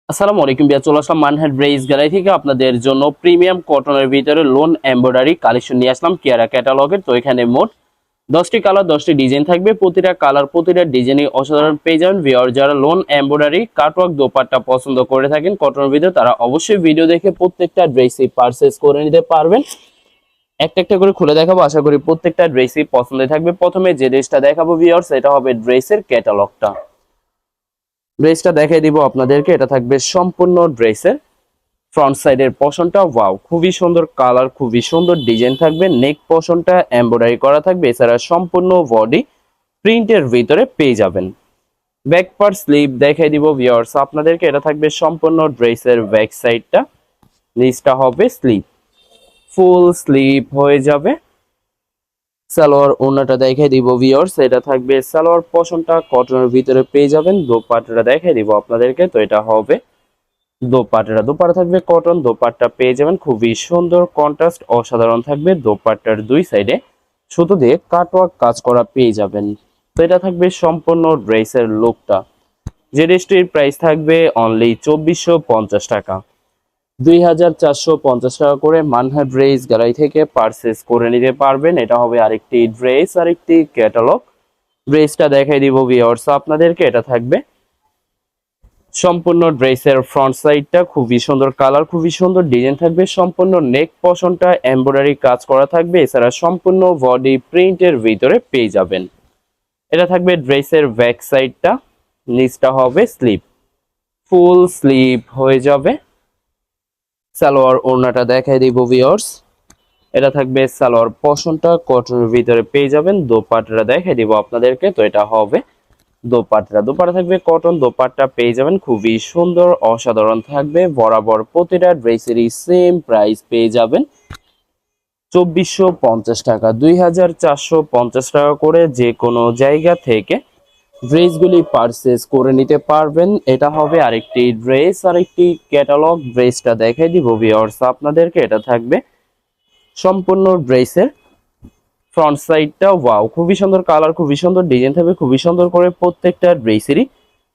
আসসালামু আলাইকুম বিয়া, চলে আসলাম মানহাট ড্রেস গ্যালারি থেকে আপনাদের জন্য প্রিমিয়াম কটনের ভিতরে লোন এমব্রয়ডারি কালেকশন নিয়ে আসলাম কিয়ারা ক্যাটালগের। তো এখানে মোট 10টি কালার 10টি ডিজাইন থাকবে, প্রতিটা কালার প্রতিটা ডিজাইনই অসাধারণ পেয়ে যাবেন। ভিউয়ার যারা লোন এমব্রয়ডারি কাটওয়ার্ক দোপাট্টা পছন্দ করে থাকেন কটনের ভিতরে, তারা অবশ্যই ভিডিও দেখে প্রত্যেকটা ড্রেসই পারচেজ করে নিতে পারবেন। একটা একটা করে খুলে দেখাবো, আশা করি প্রত্যেকটা ড্রেসই পছন্দ থাকবে। প্রথমে যে ড্রেসটা দেখাবো ভিউয়ার্স, এটা হবে ড্রেসের ক্যাটালগটা। ড্রেসটা দেখাই দিব আপনাদেরকে, এটা থাকবে সম্পূর্ণ ড্রেসের ফ্রন্ট সাইডের পশনটা ওয়াও, খুবই সুন্দর কালার, খুবই সুন্দর ডিজাইন থাকবে। নেক পশনটা এমব্রয়ডারি করা থাকবে, এছাড়া সম্পূর্ণ বডি প্রিন্টের ভিতরে পেয়ে যাবেন। ব্যাক পার্ট স্লিভ দেখাই দিব ভিউয়ার্স আপনাদেরকে, এটা থাকবে সম্পূর্ণ ড্রেসের ব্যাক সাইডটা, নিচটা হবে স্লিভ, ফুল স্লিভ হয়ে যাবে। সালোয়ার ওড়নাটা দেখাই দিব ভিউয়ার্স, এটা থাকবে সালোয়ার পশনটা কটনের ভিতরে পেয়ে যাবেন। দোপাট্টাটা দেখাই দিব আপনাদেরকে, তো এটা হবে দোপাট্টা থাকবে কটন, দোপাট্টা পেয়ে যাবেন খুবই সুন্দর কন্ট্রাস্ট অসাধারণ থাকবে। দোপাট্টার দুই সাইডে সুতো দিয়ে কাটওয়ার্ক কাজ করা পেয়ে যাবেন। তো এটা থাকবে সম্পূর্ণ ড্রেসের লুকটা। যে ড্রেসটির প্রাইস থাকবে অনলি 2450 টাকা, 2450 টাকা করে মানহা ড্রেস গ্যালারি থেকে পারচেস করে নিতে পারবেন। এটা হবে আরেকটি ড্রেস, আরেকটি ক্যাটালগ। ড্রেসটা দেখাই দিব ভিউয়ার্স আপনাদেরকে, এটা থাকবে সম্পূর্ণ ড্রেসের ফ্রন্ট সাইডটা, খুবই সুন্দর কালার, খুবই সুন্দর ডিজাইন থাকবে। সম্পূর্ণ নেক পশনটা এমব্রয়ডারি কাজ করা থাকবে, এছাড়া সম্পূর্ণ বডি প্রিন্টের ভিতরে পেয়ে যাবেন। এটা থাকবে ড্রেসের ব্যাক সাইডটা, নিচটা হবে স্লিপ, ফুল স্লিভ হয়ে যাবে। সালোয়ার ওড়নাটা দেখাই দিব ভিউয়ার্স, এটা থাকবে সালোয়ার পশনটা কটনের ভিতরে পেয়ে যাবেন। দোপাট্টাটা দেখাই দিব আপনাদেরকে, তো এটা হবে দোপাট্টা থাকবে কটন, দোপাট্টা পেয়ে যাবেন খুবই সুন্দর অসাধারণ থাকবে। বরাবর প্রতিটা ড্রেসেরই সেম প্রাইস পেয়ে যাবেন 2450 টাকা, 2450 টাকা করে যে কোনো জায়গা থেকে ড্রেসগুলি পারচেজ করে নিতে পারবেন। এটা হবে আরেকটি ড্রেস, আরেকটি ক্যাটালগ। ড্রেসটা দেখাই দিব ভিউয়ার্স আপনাদেরকে, এটা থাকবে সম্পূর্ণ ড্রেসের ফ্রন্ট সাইডটা ওয়াও, খুবই সুন্দর কালার, খুবই সুন্দর ডিজাইন থাকবে, খুবই সুন্দর করে প্রত্যেকটা ড্রেসেরই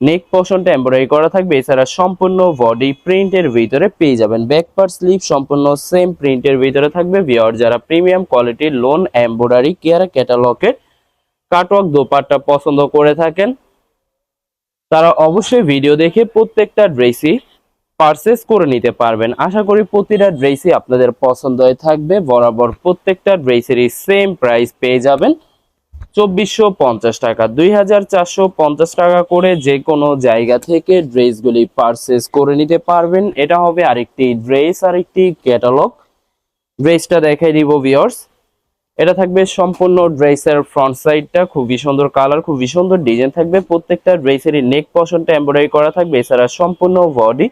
নেক পোর্শনটা এমব্রয়ডারি করা থাকবে, এছাড়া সম্পূর্ণ বডি প্রিন্টের ভিতরে পেয়ে যাবেন। ব্যাক পার্ট স্লিভ সম্পূর্ণ সেম প্রিন্টের ভিতরে থাকবে। ভিউয়ার যারা প্রিমিয়াম কোয়ালিটির লোন এমব্রয়ডারি কেয়ার ক্যাটালগের কাটওয়ার্ক দোপাট্টা পছন্দ করে থাকেন, তারা অবশ্যই ভিডিও দেখে প্রত্যেকটা ড্রেসই পারচেজ করে নিতে পারবেন। আশা করি প্রতিটা ড্রেসই আপনাদের পছন্দ হয়ে থাকবে। বরাবর প্রত্যেকটা ড্রেসেরই সেম প্রাইস পেয়ে যাবেন 2450 টাকা, 2450 টাকা করে যে কোনো জায়গা থেকে ড্রেসগুলি পারচেজ করে নিতে পারবেন। এটা হবে আরেকটি ড্রেস, আরেকটি ক্যাটালগ। ড্রেসটা দেখাই দিব ভিউয়ার্স, এটা থাকবে সম্পূর্ণ ড্রেসের ফ্রন্ট সাইডটা, খুবই সুন্দর কালার, খুবই সুন্দর ডিজাইন থাকবে। প্রত্যেকটা ড্রেসেরই নেক পশনটা এমব্রয়ডারি করা থাকবে, এছাড়া সম্পূর্ণ বডি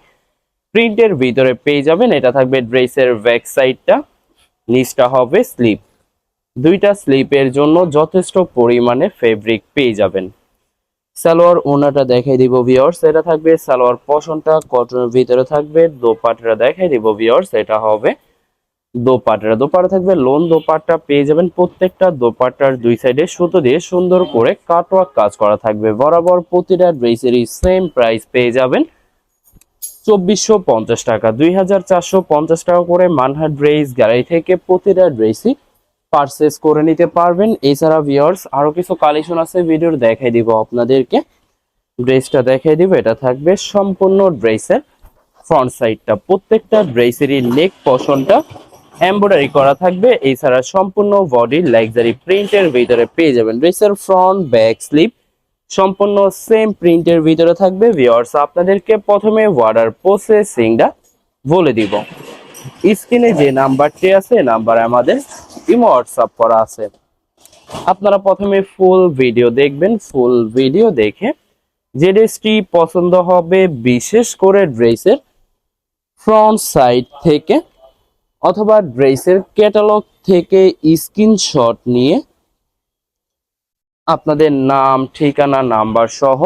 প্রিন্টের ভিতরে পেয়ে যাবেন। এটা থাকবে ড্রেসের ব্যাক সাইডটা, নিচটা হবে স্লিপ, দুইটা স্লিপের জন্য যথেষ্ট পরিমাণে ফেব্রিক পেয়ে যাবেন। সালোয়ার ওনাটা দেখাই দিব ভিউয়ার্স, এটা থাকবে সালোয়ার পশনটা কটনের ভিতরে থাকবে। দোপাট্টা দেখাই দিব ভিউয়ার্স, এটা হবে দোপাট্টা থাকবে লোন দোপাট্টা পেয়ে যাবেন। প্রত্যেকটা দোপাট্টার দুই সাইডে সুতো দিয়ে সুন্দর করে কাটওয়ার্ক কাজ করা থাকবে। বরাবর প্রতিটা ড্রেসেরই সেম প্রাইস পেয়ে যাবেন 2450 টাকা, 2450 টাকা করে মানহা ড্রেস গ্যালারি থেকে প্রতিটা ড্রেসই পারচেজ করে নিতে পারবেন। এছাড়া ভিউয়ার্স আরো কিছু কালেকশন আছে, ভিডিওর দেখাই দিব আপনাদেরকে। ড্রেসটা দেখাই দিব, এটা থাকবে সম্পূর্ণ ড্রেসের ফ্রন্ট সাইডটা, প্রত্যেকটা ড্রেসেরই নেক পশনটা এমব্রয়ডারি করা থাকবে, এছাড়া সম্পূর্ণ বডি লাক্সারি প্রিন্টের ভিতরে পেয়ে যাবেন। ড্রেসের ফ্রন্ট ব্যাক স্লিপ সম্পূর্ণ সেম প্রিন্টের ভিতরে থাকবে। ভিউয়ার্স আপনাদেরকে প্রথমে অর্ডার প্রসেসিংটা বলে দিব। স্ক্রিনে যে নাম্বারটি আছে, নাম্বারে আমাদের ইমো হোয়াটসঅ্যাপ করা আছে। আপনারা প্রথমে ফুল ভিডিও দেখবেন, ফুল ভিডিও দেখে যে ড্রেসটি পছন্দ হবে, বিশেষ করে ড্রেসের ফ্রন্ট সাইড থেকে অথবা ড্রেসের ক্যাটালগ থেকে স্ক্রিনশট নিয়ে আপনাদের নাম, ঠিকানা, নাম্বার সহ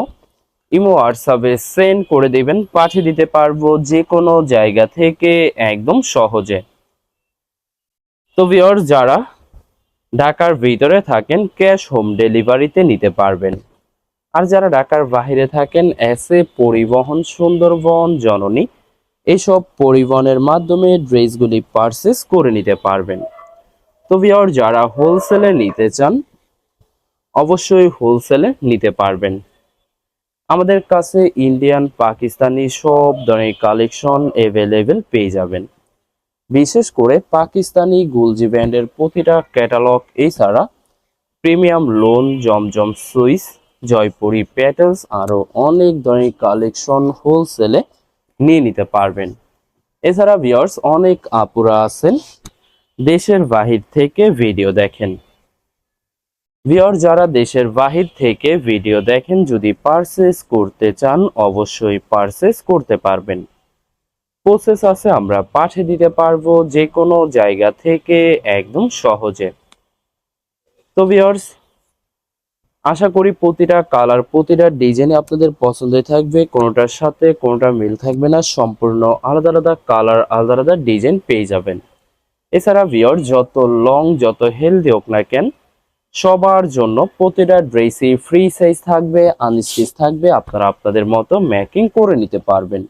ইমো হোয়াটসঅ্যাপে সেন্ড করে দিবেন, পাঠিয়ে দিতে পারবো যে কোনো জায়গা থেকে একদম সহজে। তো ভিউয়ার্স যারা ঢাকার ভিতরে থাকেন ক্যাশ হোম ডেলিভারিতে নিতে পারবেন। আর যারা ঢাকার বাইরে থাকেন, এসএ পরিবহন, সুন্দরবন, জননী, এইসব পরিবহনের মাধ্যমে ড্রেসগুলি পারচেস করে নিতে পারবেন। তো ভিউয়ার, যারা হোলসেলে নিতে চান অবশ্যই হোলসেলে নিতে পারবেন। আমাদের কাছে ইন্ডিয়ান, পাকিস্তানি সব ধরনের কালেকশন অ্যাভেলেবেল পেয়ে যাবেন। বিশেষ করে পাকিস্তানি গুলজি ব্র্যান্ডের প্রতিটা ক্যাটালগ, এছাড়া প্রিমিয়াম লোন, জমজম সুইস, জয়পুরি প্যাটেলস, আরও অনেক ধরনের কালেকশন হোলসেলে নিয়ে নিতে পারবেন। এছাড়া ভিউয়ার্স, অনেক আপুরা আছেন দেশের বাহির থেকে ভিডিও দেখেন। ভিউয়ার, যারা দেশের বাহির থেকে ভিডিও দেখেন, যদি পারচেস করতে চান অবশ্যই পারচেস করতে পারবেন। প্রসেস আছে, আমরা পাঠিয়ে দিতে পারবো যে কোনো জায়গা থেকে একদম সহজে। তো ভিউয়ার্স, আশা করি প্রতিটা কালার, প্রতিটা ডিজাইনে আপনাদের পছন্দের থাকবে, কোনোটার সাথে কোনোটা মিল থাকবে না, সম্পূর্ণ আলাদা আলাদা কালার, আলাদা আলাদা ডিজাইন পেয়ে যাবেন। এছাড়া ভিউয়ার, যত লং যত হেলদি হোক না কেন, সবার জন্য প্রতিটা ড্রেসই ফ্রি সাইজ থাকবে, আনস্টিচ থাকবে, আপনারা আপনাদের মতো মেকিং করে নিতে পারবেন।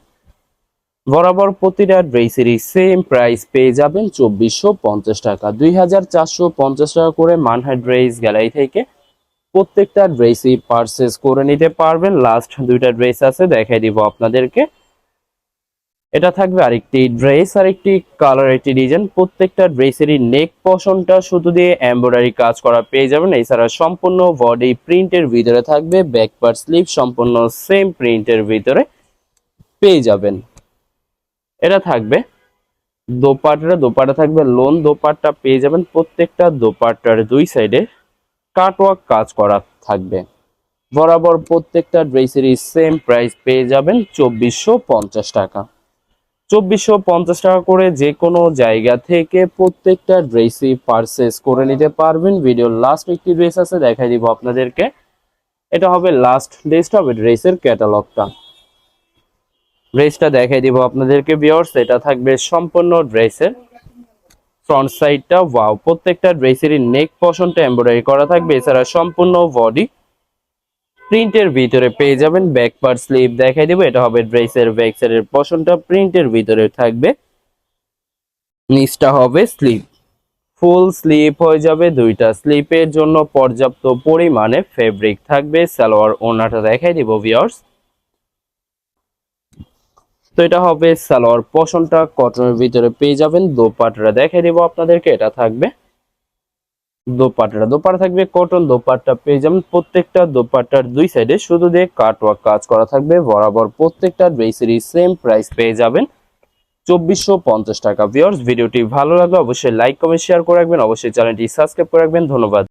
বরাবর প্রতিটা ড্রেসেরই সেম প্রাইস পেয়ে যাবেন 2450 টাকা, 2450 টাকা করে মানহাট ড্রেস গ্যালারি থেকে প্রত্যেকটা ড্রেসই পারচেস করে নিতে পারবেন। লাস্ট দুইটা ড্রেস আছে, দেখাই দিব আপনাদেরকে। এটা থাকবে আরেকটি ড্রেস, আরেকটি কালার, একটি ডিজাইন। প্রত্যেকটা ড্রেসেরই নেক পশনটা শুধু দিয়ে এমব্রয়ডারি কাজ করা পেয়ে যাবেন। এছাড়া সম্পূর্ণ বডি প্রিন্টের ভিতরে থাকবে, ব্যাক পার্ট স্লিভ সম্পূর্ণ সেম প্রিন্টের ভিতরে পেয়ে যাবেন। এটা থাকবে দোপাট্টা থাকবে লোন দোপাট্টা পেয়ে যাবেন। প্রত্যেকটা দোপাট্টার দুই সাইডে কাটওয়ার্ক কাজ করা থাকবে। বরাবর প্রত্যেকটা ড্রেসেরই সেম প্রাইস পেয়ে যাবেন 2450 টাকা। 2450 টাকা করে যে কোনো জায়গা থেকে প্রত্যেকটা ড্রেসই পারচেস করে নিতে পারবেন। ভিডিওর লাস্ট একটি ড্রেস আছে, দেখাই দিব আপনাদেরকে। এটা হবে লাস্ট ড্রেসটা, হবে ড্রেসের ক্যাটালগটা। ড্রেসটা দেখাই দিব আপনাদেরকে ভিউয়ার্স। এটা থাকবে সম্পূর্ণ ড্রেসের ফ্রন্ট সাইডটা, ওয়াও, প্রত্যেকটা ড্রেসেরই নেক পশনটা এমব্রয়ডারি করা থাকবে। এছাড়া সম্পূর্ণ বডি প্রিন্টের ভিতরে পেয়ে যাবেন। ব্যাক পার্ট স্লিভ দেখাই দিব। এটা হবে ড্রেসের ব্যাক সাইডের পশনটা প্রিন্টের ভিতরে থাকবে। নিচটা হবে স্লিভ, ফুল স্লিভ হয়ে যাবে। দুইটা স্লিপের জন্য পর্যাপ্ত পরিমাণে ফেব্রিক থাকবে। সালোয়ার ওড়নাটা দেখাই দিব ভিউয়ার্স। তো এটা হবে সালোয়ার পশনটা কটনের ভিতরে পেয়ে যাবেন। দোপাট্টাটা দেখাই দিব আপনাদেরকে। এটা থাকবে দোপাট্টা থাকবে কটন, দোপাট্টা পেয়ে যাবেন। প্রত্যেকটা দোপাট্টার দুই সাইডে শুধু দিয়ে কাটওয়ার্ক কাজ করা থাকবে। বরাবর প্রত্যেকটা ড্রেসেরই সেম প্রাইস পেয়ে যাবেন 2450 টাকা। ভিউয়ার্স, ভিডিওটি ভালো লাগলে অবশ্যই লাইক, কমেন্ট, শেয়ার করে রাখবেন। অবশ্যই চ্যানেলটি সাবস্ক্রাইব করে রাখবেন। ধন্যবাদ।